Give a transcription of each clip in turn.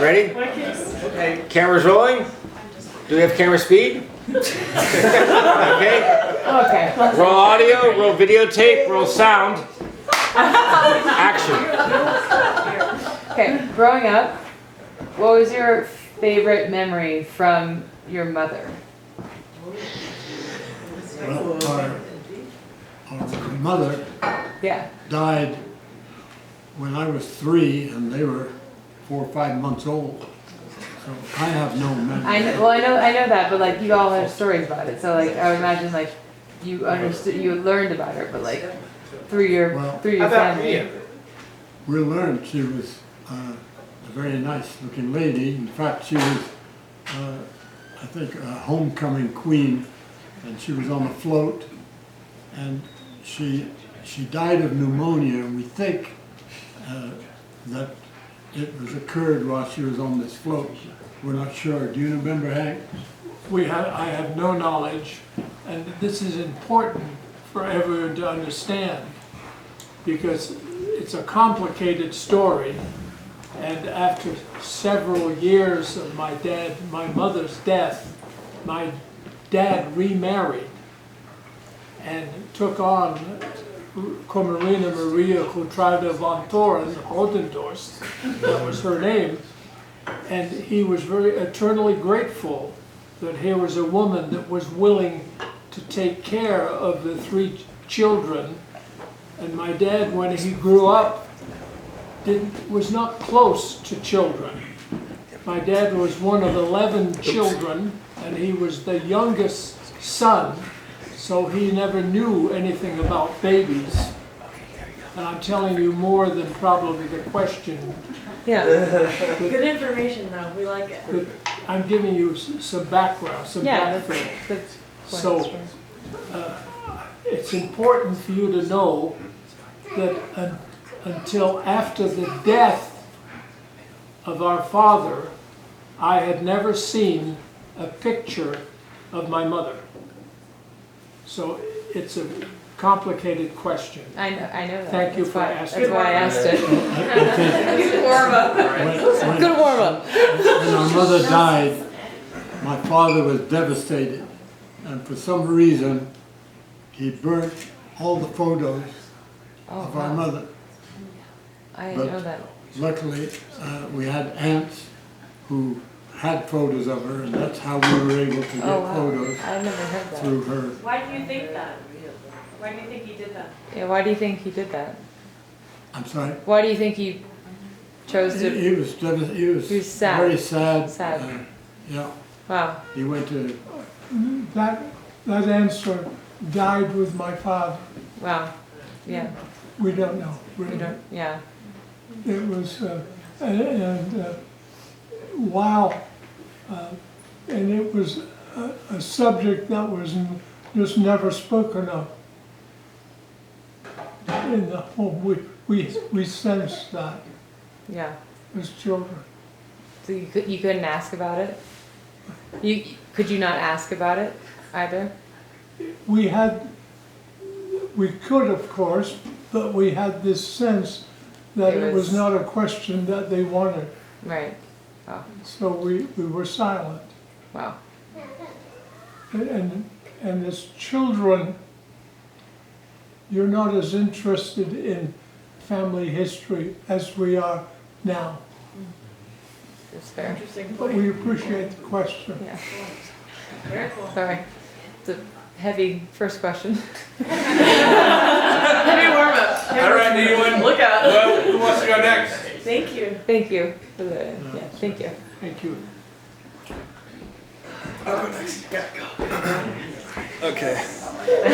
Ready? Okay. Camera's rolling. Do we have camera speed? Okay. Okay. Roll audio, roll videotape, roll sound. Action. Okay, growing up, what was your favorite memory from your mother? Well, our mother Yeah. died when I was 3 and they were 4 or 5 months old. So I have no memory. I know that, but like you all have stories about it. So like I would imagine like you understood, you learned about her, but like through your family. We learned she was a very nice looking lady. In fact, she was, I think, a homecoming queen, and she was on a float, and she died of pneumonia, and we think that it was occurred while she was on this float. We're not sure. Do you remember, Hank? I have no knowledge, and this is important for everyone to understand because it's a complicated story. And after several years of my mother's death, my dad remarried and took on Comarina Maria Contrada von Thoren, Grootendorst, that was her name. And he was very eternally grateful that here was a woman that was willing to take care of the 3 children. And my dad, when he grew up, was not close to children. My dad was one of 11 children, and he was the youngest son, so he never knew anything about babies. And I'm telling you more than probably the question. Yeah. Good information though, we like it. But I'm giving you some background, some background. So it's important for you to know that until after the death of our father, I had never seen a picture of my mother. So it's a complicated question. I know that. Thank you for asking. That's why I asked it. Good warm up. Good warm up. When our mother died, my father was devastated, and for some reason, he burnt all the photos of our mother. I didn't know that. Luckily, we had aunts who had photos of her, and that's how we were able to get photos I've never heard that. through her. Why do you think that? Why do you think he did that? Yeah, why do you think he did that? I'm sorry? Why do you think he chose to? He was sad. very sad. Sad. Yeah. Wow. He went to. That answer died with my father. Wow. Yeah. We don't know. You don't. Yeah. It was, and it was a subject that was just never spoken of in the home. We sensed that Yeah. as children. So you couldn't ask about it. Could you not ask about it either? We could, of course, but we had this sense that it was not a question that they wanted. Right. Wow. So we were silent. Wow. And as children, you're not as interested in family history as we are now. That's fair. Interesting But point. we appreciate the question. Yeah. Very cool. Sorry. It's a heavy first question. Heavy warm up. All right, anyone? Look out. Well, who wants to go next? Thank you. Thank you for the. Yeah. Thank you. Thank you. I'll go next. Okay.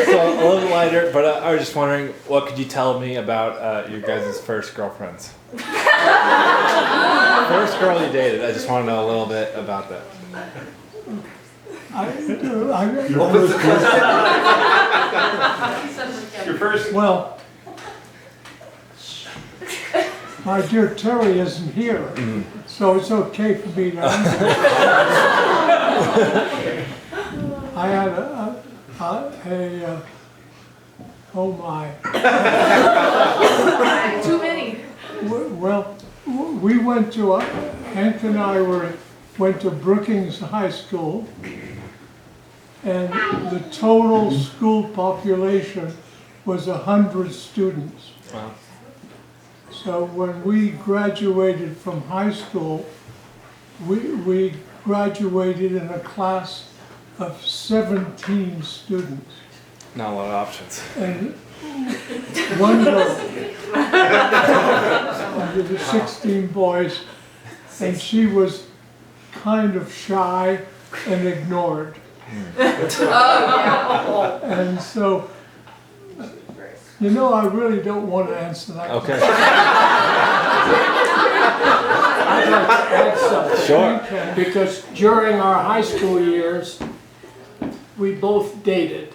So a little lighter, but I was just wondering, what could you tell me about your guys' first girlfriends? First girl you dated. I just want to know a little bit about that. Your first. Well, my dear Terry isn't here, so it's okay for me to answer. I had oh my. Too many. Well, we went to, Hank and I went to Brookings High School, and the total school population was 100 students. Wow. So when we graduated from high school, we graduated in a class of 17 students. Not a lot of options. And one girl, there were 16 boys, and she was kind of shy and ignored. And so, you know, I really don't want to answer that. Okay. I'd like to add something. Sure. Because during our high school years, we both dated.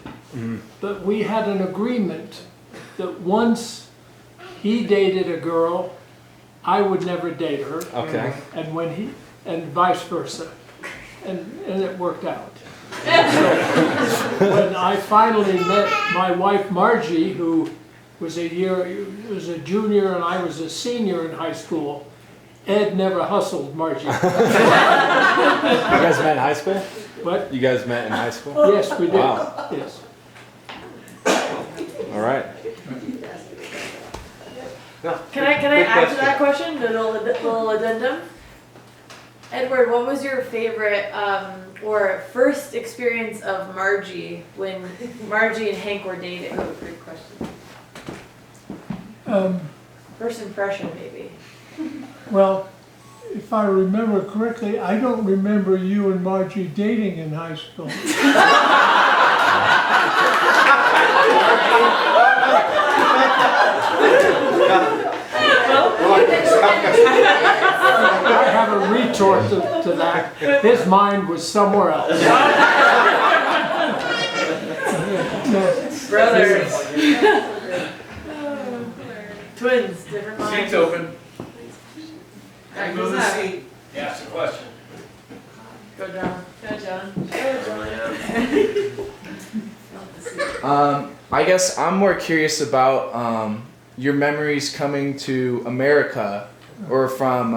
But we had an agreement that once he dated a girl, I would never date her. Okay. And and vice versa. And it worked out. So when I finally met my wife Margie, who was a junior and I was a senior in high school, Ed never hustled Margie. You guys met in high school? What? You guys met in high school? Yes, we did. Wow. Yes. All right. Can I add to that question? A little addendum. Edward, what was your favorite or first experience of Margie when Margie and Hank were dating? Oh, great question. First impression, maybe. Well, if I remember correctly, I don't remember you and Margie dating in high school. I have a retort to that. His mind was somewhere else. Brothers. Twins, different minds. Seat's open. Alright, Move who's the that? seat. Ask the question. Go John. Go John. I guess I'm more curious about your memories coming to America, or from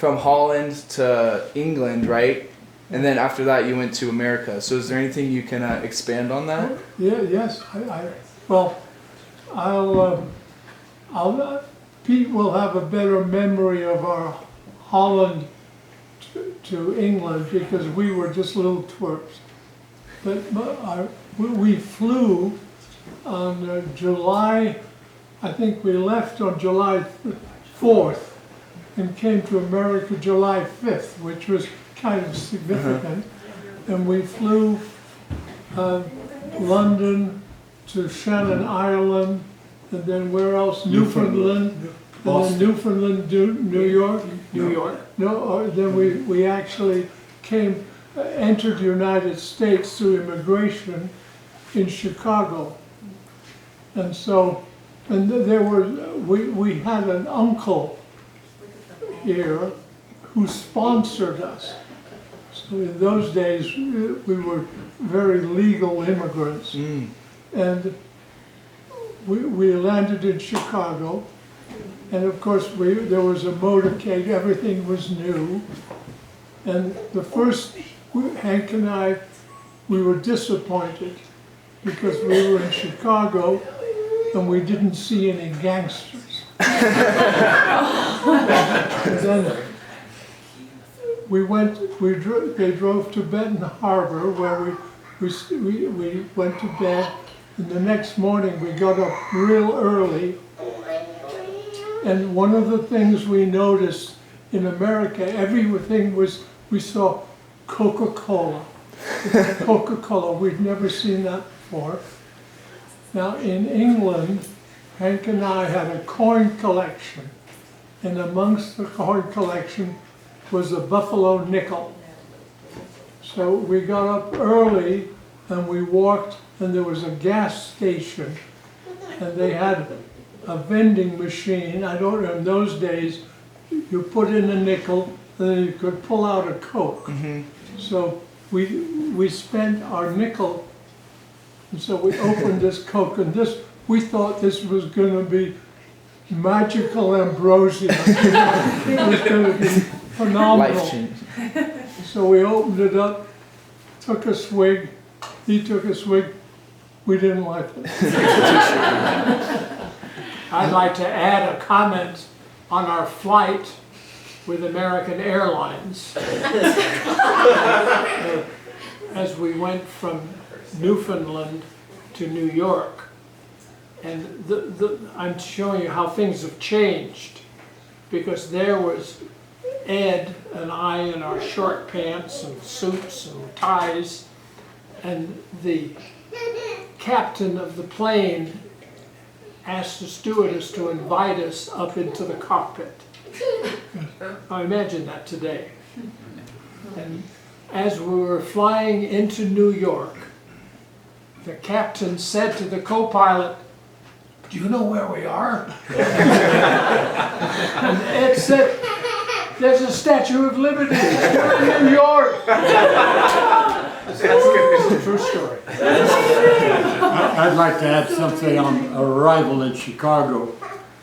Holland to England, right? And then after that, you went to America. So is there anything you can expand on that? Yeah, yes. Well, Pete will have a better memory of our Holland to England because we were just little twerps. But we flew on July, I think we left on July 4th and came to America July 5th, which was kind of significant. And we flew London to Shannon, Ireland, and then where else? Newfoundland, and then Newfoundland, New York. New York. No, then we actually entered the United States through immigration in Chicago. And so, and we had an uncle here who sponsored us. So in those days, we were very legal immigrants. And we landed in Chicago. And of course, there was a motorcade, everything was new. And the first, Hank and I, we were disappointed because we were in Chicago and we didn't see any gangsters. And then they drove to Benton Harbor where we went to bed, and the next morning we got up real early. And one of the things we noticed in America, everything we saw Coca-Cola. Coca-Cola, we'd never seen that before. Now in England, Hank and I had a coin collection, and amongst the coin collection was a buffalo nickel. So we got up early and we walked, and there was a gas station, and they had a vending machine. I don't know, in those days, you put in a nickel, and then you could pull out a Coke. So we spent our nickel, and so we opened this Coke, and we thought this was going to be magical ambrosia. It was going to be phenomenal. Life change. So we opened it up, took a swig, he took a swig, we didn't like it. I'd like to add a comment on our flight with American Airlines. As we went from Newfoundland to New York. And I'm showing you how things have changed, because there was Ed and I in our short pants and suits and ties, and the captain of the plane asked the stewardess to invite us up into the cockpit. I imagine that today. And as we were flying into New York, the captain said to the co-pilot, "Do you know where we are?" And Ed said, "There's a Statue of Liberty. We're in New York." That's a true story. I'd like to add something on arrival in Chicago.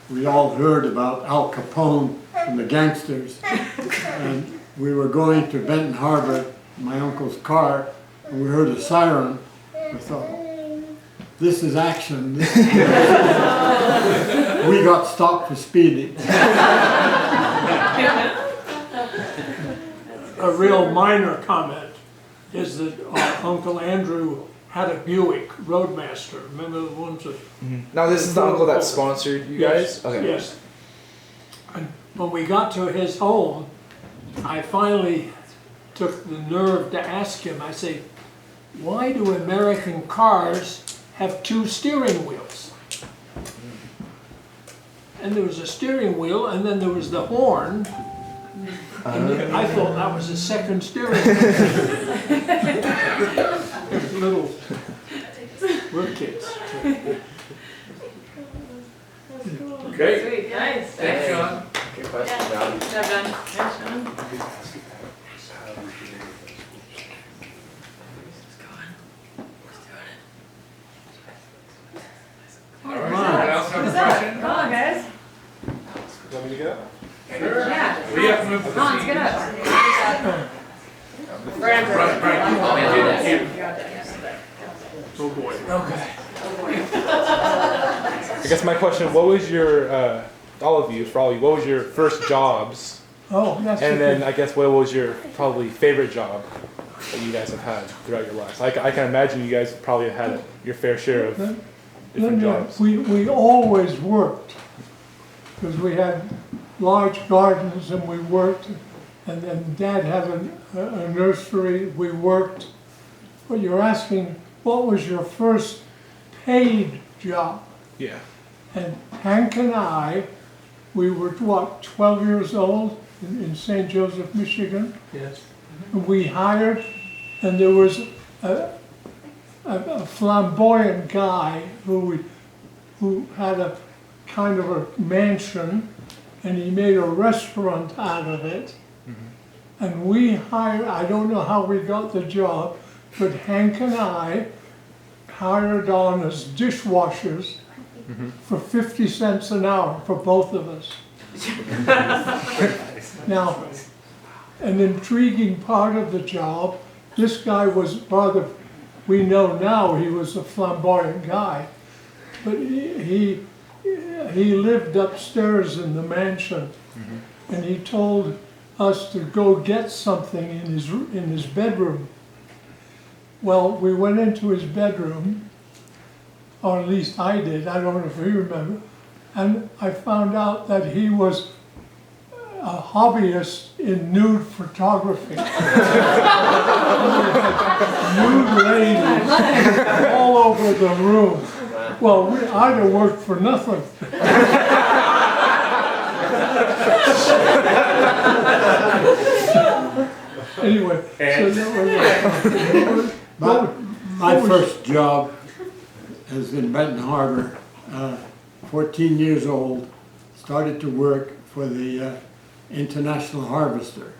We all heard about Al Capone and the gangsters. And we were going to Benton Harbor, my uncle's car, and we heard a siren. I thought, this is action. We got stopped for speeding. A real minor comment is that our Uncle Andrew had a Buick Roadmaster. Remember the ones that... Now this is the uncle that sponsored you Yes, guys? Okay. yes. And when we got to his home, I finally took the nerve to ask him, I say, why do American cars have 2 steering wheels? And there was a steering wheel, and then there was the horn, and I thought that was a second steering wheel. Little, we're kids. Great. Sweet, nice. Thanks, Nice. Sean. Good question, John. Good job, John. Thanks, Sean. All right. Anyone else have a question? Come on, guys. Want me to go? Yeah. We have to move the Come on, let's get up. Brian, Oh boy. I guess my question: what was your, all of you, for all of you, what was your first jobs? Oh, that's And a then good- I guess what was your probably favorite job that you guys have had throughout your lives? I can imagine you guys probably had your fair share of different jobs. We always worked, because we had large gardens and we worked, and then Dad had a nursery, we worked. But you're asking, what was your first paid job? Yeah. And Hank and I, we were, what, 12 years old in St. Joseph, Michigan? Yes. And we hired, and there was a flamboyant guy who had a kind of a mansion, and he made a restaurant out of it. And we hired, I don't know how we got the job, but Hank and I hired on as dishwashers for 50 cents an hour for both of us. Now, an intriguing part of the job, this guy was rather, we know now he was a flamboyant guy, but he lived upstairs in the mansion, and he told us to go get something in his bedroom. Well, we went into his bedroom, or at least I did, I don't know if you remember, and I found out that he was a hobbyist in nude photography. Nude ladies all over the room. Well, I'd have worked for nothing. Anyway, so that was My first job was in Benton Harbor, 14 years old, started to work for the International Harvester.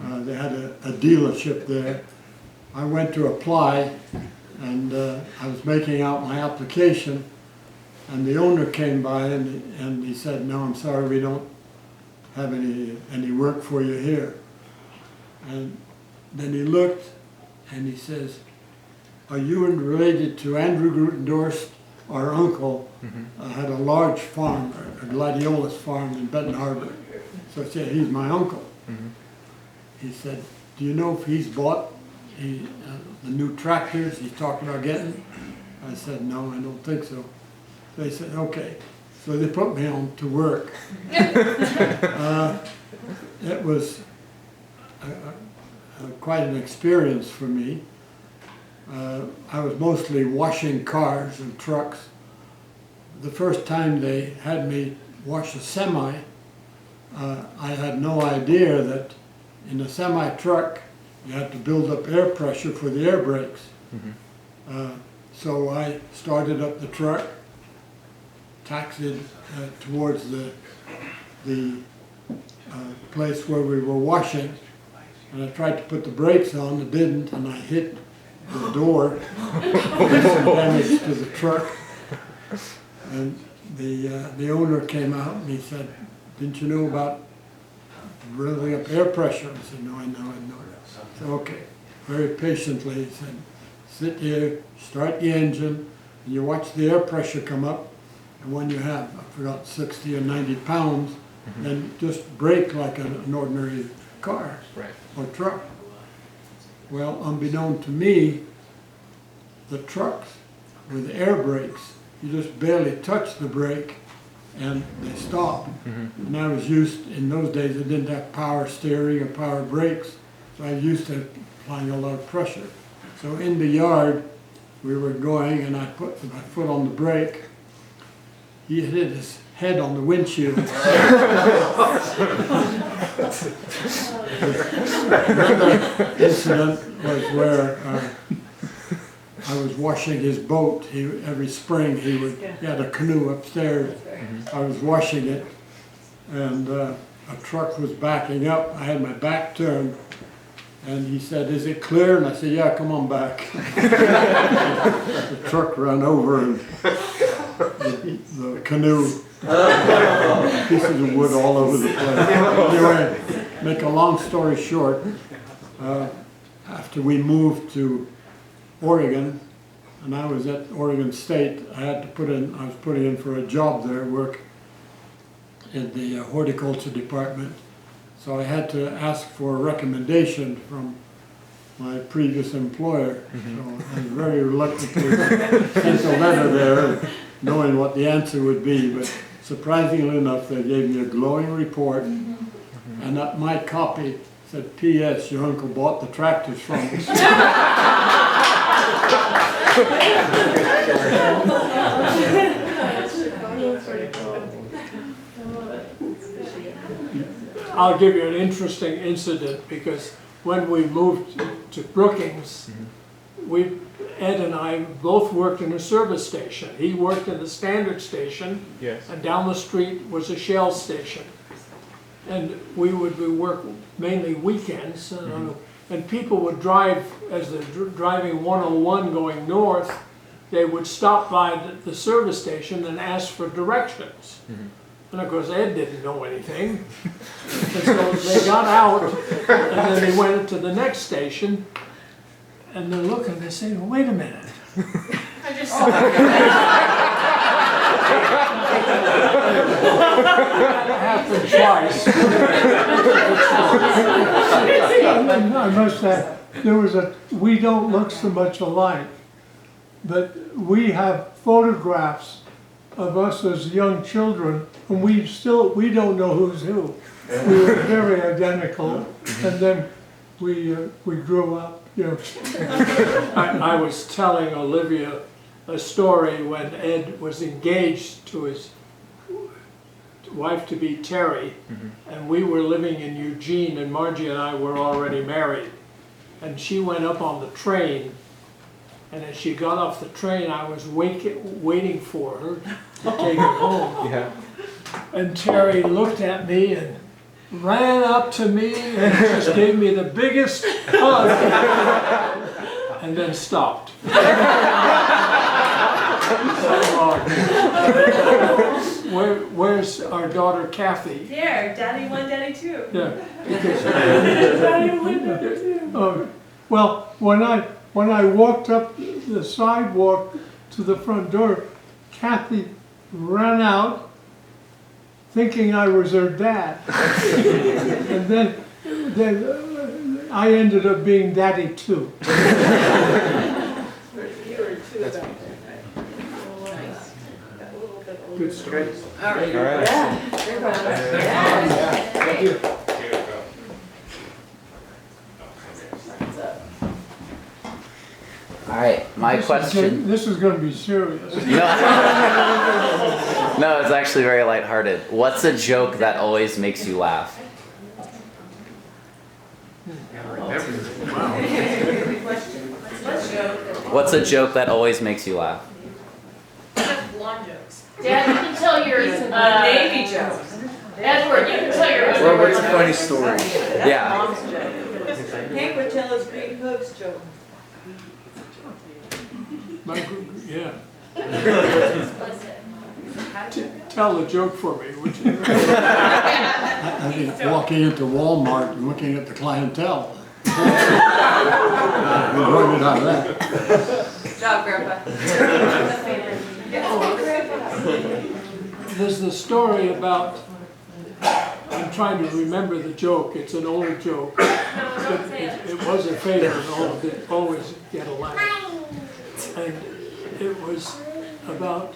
They had a dealership there. I went to apply, and I was making out my application, And the owner came by and he said, no, I'm sorry, we don't have any work for you here. And then he looked and he says, are you related to Andrew Grootendorst? Our uncle had a large farm, a gladiolus farm in Benton Harbor. So I said, he's my uncle. He said, do you know if he's bought the new tractors he's talking about getting? I said, no, I don't think so. They said, okay. So they put me on to work. It was quite an experience for me. I was mostly washing cars and trucks. The first time they had me wash a semi, I had no idea that in a semi truck you had to build up air pressure for the air brakes. So I started up the truck, taxied towards the place where we were washing, and I tried to put the brakes on, it didn't, and I hit the door, did some damage to the truck. And the owner came out and he said, didn't you know about building up air pressure? I said, no, I know. I said, okay. Very patiently he said, sit here, start the engine, and you watch the air pressure come up, and when you have, I forgot, 60 or 90 pounds, then just brake like an ordinary car or truck. Well, unbeknown to me, the trucks with air brakes, you just barely touch the brake and they stop. And I was used, in those days, I didn't have power steering or power brakes, so I was used to applying a lot of pressure. So in the yard, we were going and I put my foot on the brake. He hit his head on the windshield. Another incident was where I was washing his boat. Every spring he had a canoe upstairs. I was washing it, and a truck was backing up. I had my back turned, and he said, "Is it clear?" And I said, "Yeah, come on back." The truck ran over, and the canoe, pieces of wood all over the place. Anyway, make a long story short, after we moved to Oregon, and I was at Oregon State, I was putting in for a job there, work in the horticulture department. So I had to ask for a recommendation from my previous employer. So I was very reluctantly sent a letter there, knowing what the answer would be. But surprisingly enough, they gave me a glowing report, and that my copy said, "P.S. Your uncle bought the tractors from us." I'll give you an interesting incident, because when we moved to Brookings, Ed and I both worked in a service station. He worked in the Standard Station, and down the street was a Shell station. And we would work mainly weekends, and people would drive, as they're driving 101 going north, they would stop by the service station and ask for directions. And of course Ed didn't know anything. And so they got out, and then they went to the next station, and they're looking, they say, "Well, wait a minute." I just saw that. That happened twice. I must say, we don't look so much alike, but we have photographs of us as young children, and we don't know who's who. We were very identical, and then we grew up. I was telling Olivia a story when Ed was engaged to his wife-to-be Terry, and we were living in Eugene, and Margie and I were already married. And she went up on the train, and as she got off the train, I was waiting for her to take her home. And Terry looked at me and ran up to me and just gave me the biggest hug, and then stopped. Where's our daughter Kathy? Here, Daddy 1, Daddy 2. Yeah. Daddy 1, Daddy 2. Well, when I walked up the sidewalk to the front door, Kathy ran out thinking I was her dad. And then I ended up being Daddy 2. Good story. All right. Yeah. Thank you. All right, my question. This is going to be serious. No, it's actually very lighthearted. What's a joke that always makes you laugh? What's a joke that always makes you laugh? Blonde jokes. Dad, you can tell your Navy jokes. Edward, you can tell your Well, what's a funny story? Yeah. Hank would tell us Green Hooks joke. Yeah. Tell the joke for me, would you? I think walking into Walmart and looking at the clientele. We learned it out of that. Good job, Grandpa. There's the story about, I'm trying to remember the joke, it's an old joke. It was a favorite, always get a laugh. And it was about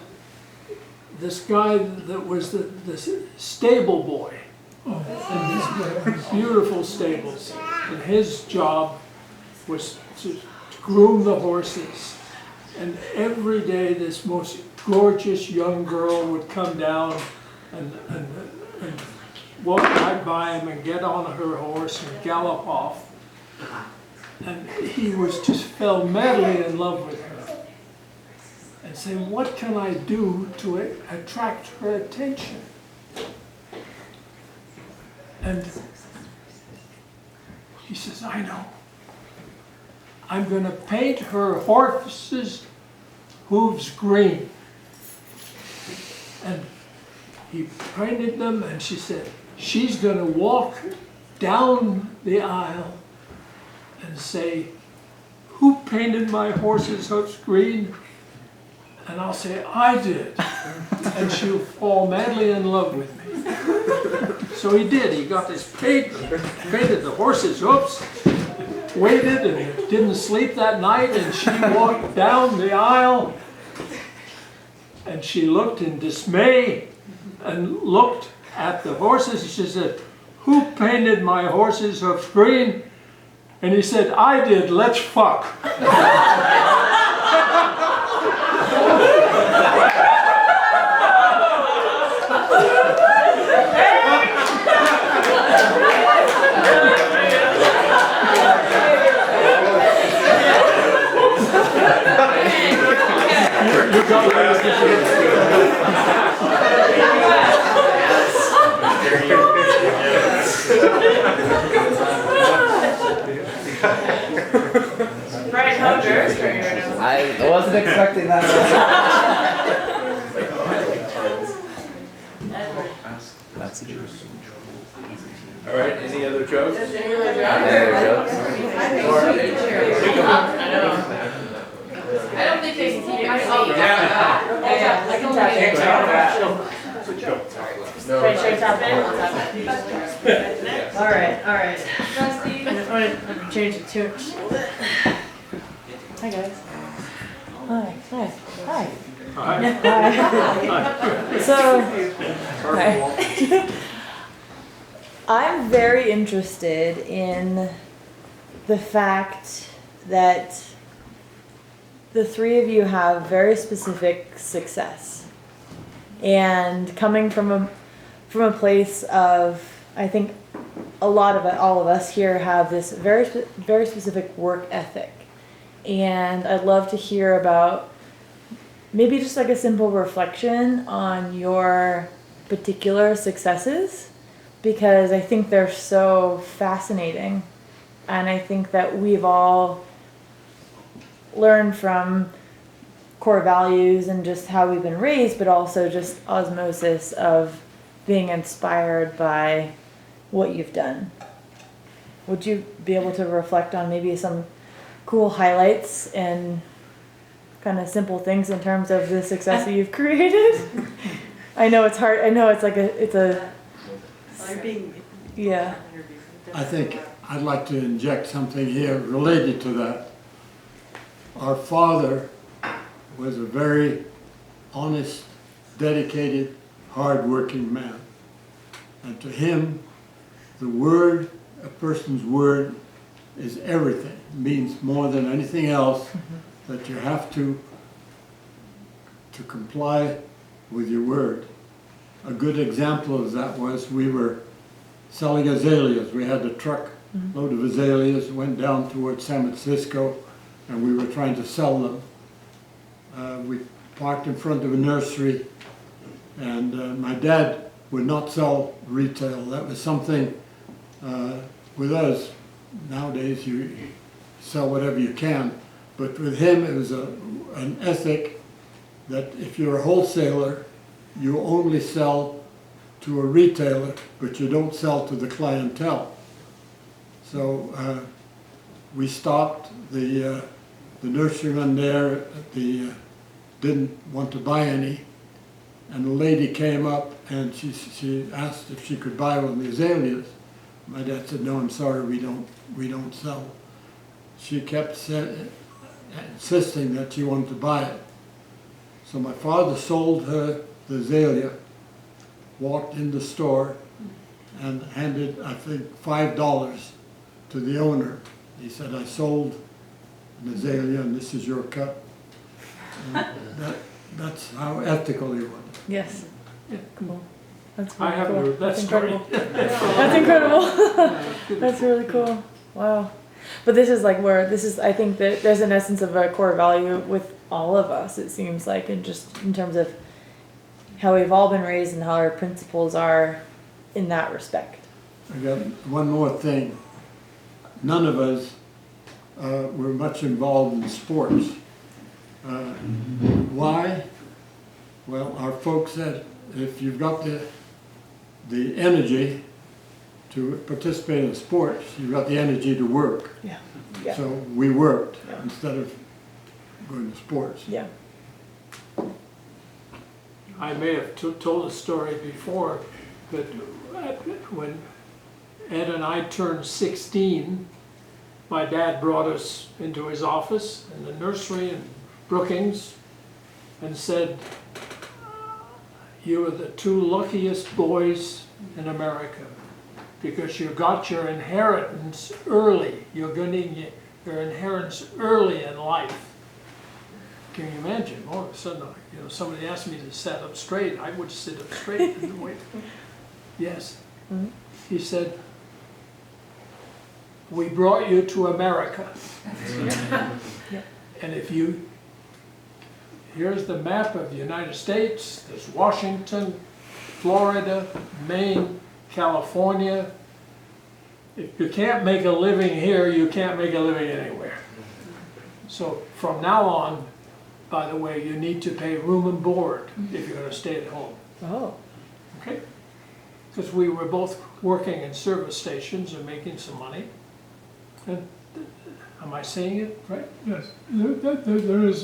this guy that was the stable boy in these beautiful stables. And his job was to groom the horses. And every day this most gorgeous young girl would come down and walk right by him and get on her horse and gallop off. And he just fell madly in love with her. And saying, what can I do to attract her attention? And he says, I know. I'm going to paint her horse's hooves green. And he painted them, and she said, she's going to walk down the aisle and say, who painted my horse's hooves green? And I'll say, I did. And she'll fall madly in love with me. So he did. He got this paint, painted the horse's hoofs, waited and didn't sleep that night, and she walked down the aisle and she looked in dismay and looked at the horses. She said, who painted my horse's hoofs green? And he said, I did, let's fuck. Brian, how embarrassed are you right now? I wasn't expecting that. That's a joke. All right, any other jokes? Any other jokes? I don't think they can see it. I can tap it. Should I tap in? I'll tap it. All right. I'm gonna change the tune. Hi guys. Hi. Hi. So, hi. I'm very interested in the fact that the three of you have very specific success, and coming from a place of, I think all of us here have this very specific work ethic, and I'd love to hear about maybe just like a simple reflection on your particular successes, because I think they're so fascinating, and I think that we've all learned from core values and just how we've been raised, but also just osmosis of being inspired by what you've done. Would you be able to reflect on maybe some cool highlights and kind of simple things in terms of the success that you've created? I know it's hard. I know it's like yeah. I think I'd like to inject something here related to that. Our father was a very honest, dedicated, hard-working man. And to him, the word, a person's word, is everything. It means more than anything else that you have to comply with your word. A good example of that was we were selling azaleas. We had a truck load of azaleas, went down towards San Francisco, and we were trying to sell them. We parked in front of a nursery, and my dad would not sell retail. That was something with us. Nowadays you sell whatever you can, but with him it was an ethic that if you're a wholesaler, you only sell to a retailer, but you don't sell to the clientele. So we stopped. The nurseryman there didn't want to buy any, and a lady came up and she asked if she could buy one of the azaleas. My dad said, "No, I'm sorry, we don't sell." She kept insisting that she wanted to buy it. So my father sold her the azalea, walked in the store, and handed, I think, $5 to the owner. He said, "I sold an azalea, and this is your cut." That's how ethical he was. Yes. Cool. That's I really haven't cool. heard that That's story. incredible. That's incredible. That's really cool. Wow. But this is like where I think that there's an essence of a core value with all of us, it seems like, and just in terms of how we've all been raised and how our principles are in that respect. I got one more thing. None of us were much involved in sports. Why? Well, our folks said, if you've got the energy to participate in sports, you've got the energy to work. Yeah. Yeah. So we worked instead of going to sports. Yeah. I may have told a story before, but when Ed and I turned 16, my dad brought us into his office in the nursery in Brookings and said, "You are the two luckiest boys in America because you got your inheritance early. You're getting your inheritance early in life." Can you imagine? All of a sudden, somebody asked me to sit up straight. I would sit up straight and wait. Yes. Mm-hmm. He said, "We brought you to America. And here's the map of the United States. There's Washington, Florida, Maine, California. If you can't make a living here, you can't make a living anywhere. So from now on, by the way, you need to pay room and board if you're going to stay at home." Oh. Okay? Because we were both working in service stations and making some money. And am I saying it right? Yes, there is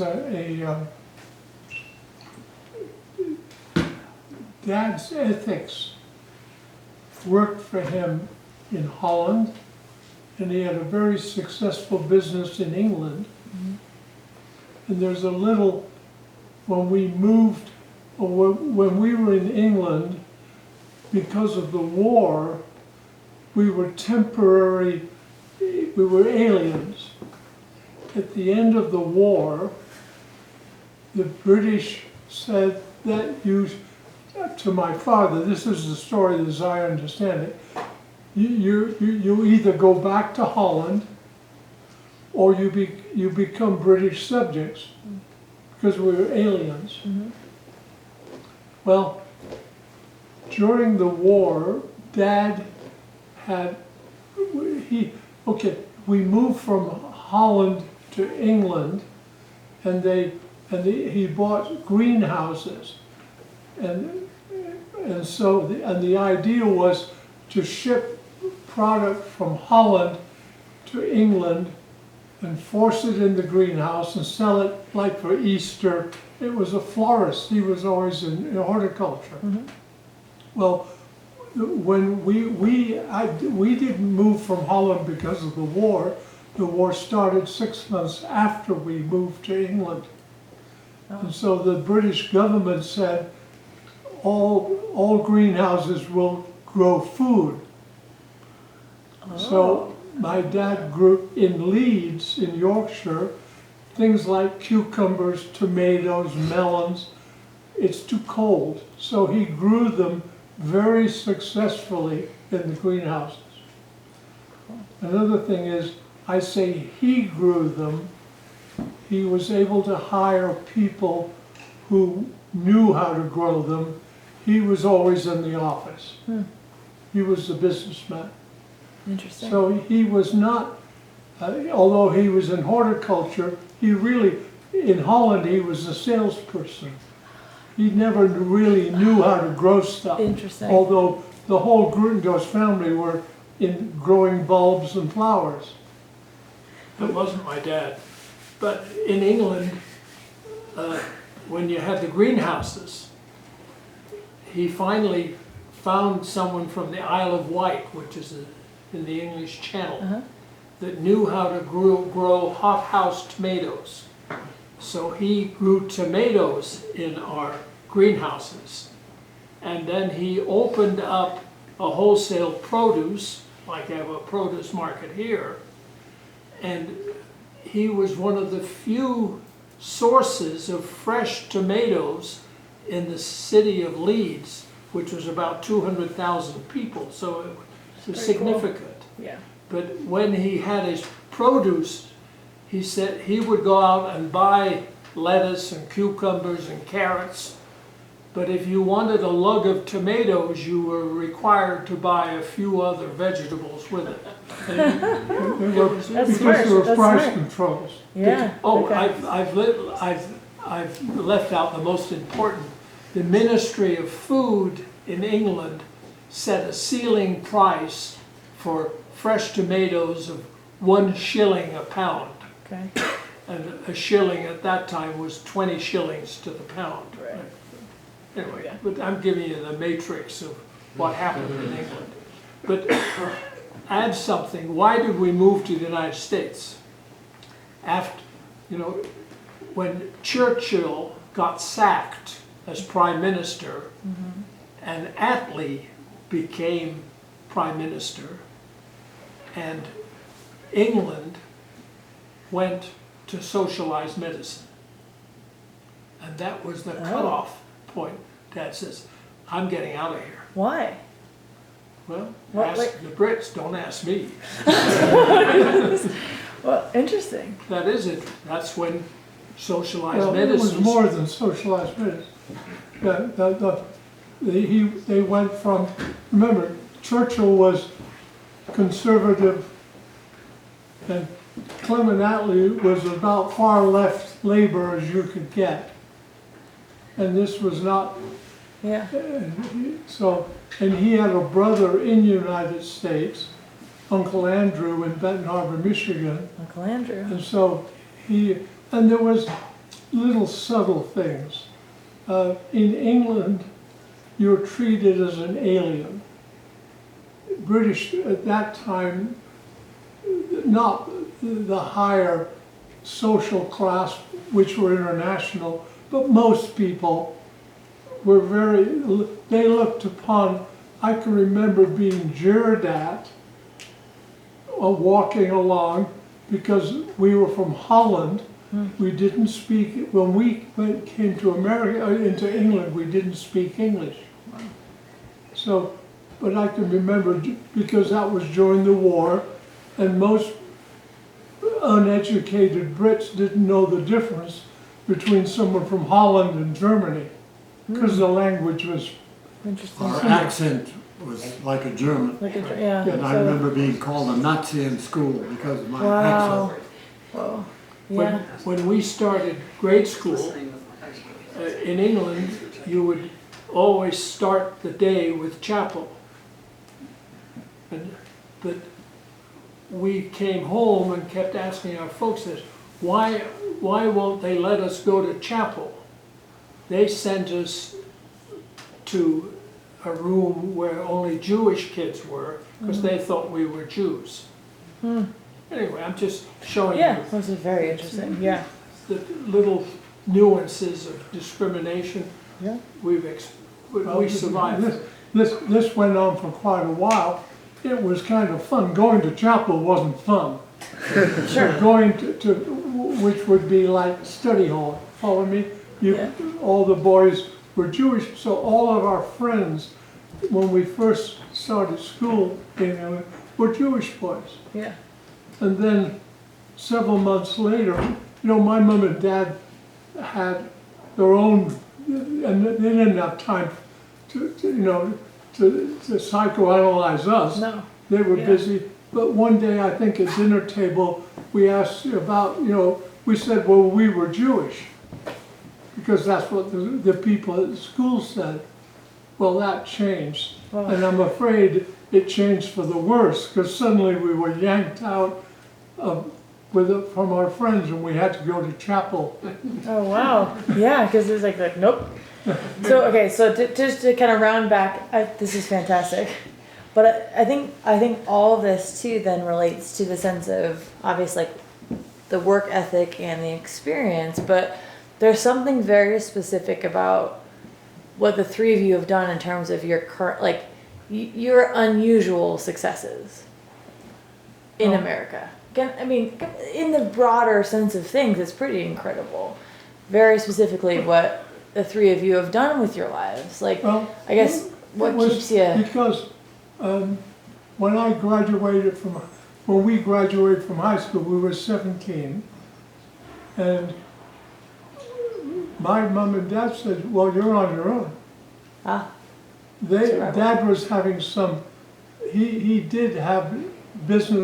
Dad's ethics worked for him in Holland, and he had a very successful business in England. And there's a little, when we moved, or when we were in England, because of the war, we were we were aliens. At the end of the war, the British said that to my father, this is the story as I understand it, you either go back to Holland or you become British subjects because we were aliens. Mm-hmm. Well, during the war, Dad we moved from Holland to England, and they and he bought greenhouses. And so the idea was to ship product from Holland to England and force it in the greenhouse and sell it like for Easter. It was a florist. He was always in horticulture. Well, when we didn't move from Holland because of the war. The war started 6 months after we moved to England. And so the British government said all greenhouses will grow food. So my dad grew in Leeds in Yorkshire, things like cucumbers, tomatoes, melons. It's too cold. So he grew them very successfully in the greenhouses. Another thing is, I say he grew them. He was able to hire people who knew how to grow them. He was always in the office. He was the businessman. Interesting. So he was not, although he was in horticulture, he really, in Holland, he was a salesperson. He never really knew how to grow stuff. Interesting. Although the whole Grootendorst family were in growing bulbs and flowers. That wasn't my dad. But in England, when you had the greenhouses, he finally found someone from the Isle of Wight, which is in the English Channel, that knew how to grow hothouse tomatoes. So he grew tomatoes in our greenhouses. And then he opened up a wholesale produce, like I have a produce market here, and he was one of the few sources of fresh tomatoes in the city of Leeds, which was about 200,000 people, so it was significant. Yeah. But when he had his produce, he said he would go out and buy lettuce and cucumbers and carrots, but if you wanted a lug of tomatoes, you were required to buy a few other vegetables with it. Because That's there were smart. price controls. Yeah. Oh, okay. I've left out the most important. The Ministry of Food in England set a ceiling price for fresh tomatoes of 1 shilling a pound. Okay. And a shilling at that time was 20 shillings to the pound. Right. Anyway, Yeah. but I'm giving you the matrix of what happened in England. But add something, why did we move to the United States? After, when Churchill got sacked as prime minister and Attlee became prime minister, and England went to socialized medicine. And that was the cutoff point. Dad says, I'm getting out of here. Why? Well, What, ask like- the Brits, don't ask me. Well, interesting. That is it. That's when socialized Well, it medicine. was more than socialized medicine. They went from, remember, Churchill was conservative and Clement Attlee was about far left labor as you could get. And this was not, Yeah. so, and he had a brother in the United States, Uncle Andrew in Benton Harbor, Michigan. Uncle Andrew. And so and there was little subtle things. In England, you're treated as an alien. British at that time, not the higher social class, which were international, but most people were they looked upon, I can remember being jeered at, walking along, because we were from Holland. We didn't speak, when we came to America, into England, we didn't speak English. So, but I can remember, because that was during the war, and most uneducated Brits didn't know the difference between someone from Holland and Germany, because the language was, Interesting. Our accent was like a German. Like a, yeah. And I so- remember being called a Nazi in school because of my Wow. accent. Whoa. Yeah. When we started grade school, in England, you would always start the day with chapel. But we came home and kept asking our folks this, why won't they let us go to chapel? They sent us to a room where only Jewish kids were, because they thought we were Jews. Anyway, I'm just showing Yeah, you those are very interesting. Yeah. the little nuances of discrimination. Yeah. We survived. This went on for quite a while. It was kind of fun. Going to chapel wasn't fun. Sure. Going to which would be like study hall. Follow me? Yeah. All the boys were Jewish, so all of our friends, when we first started school, were Jewish boys. Yeah. And then several months later, my mom and dad had their own, and they didn't have time to psychoanalyze us. No. They were Yeah. busy. But one day, I think at dinner table, we asked about, we said, well, we were Jewish. Because that's what the people at the school said. Well, that changed. Wow. And I'm afraid it changed for the worse, because suddenly we were yanked out from our friends and we had to go to chapel. Oh wow. Yeah, because it's like nope. So okay, so just to kind of round back, this is fantastic. But I think all of this too then relates to the sense of obviously like the work ethic and the experience, but there's something very specific about what the three of you have done in terms of your current, like your unusual successes in America. I mean, in the broader sense of things, it's pretty incredible. Very specifically what the three of you have done with your lives. Like, Well, I guess what keeps you... Because when we graduated from high school, we were 17. And my mom and dad said, well, you're on your own. Ah. Dad was having he did have business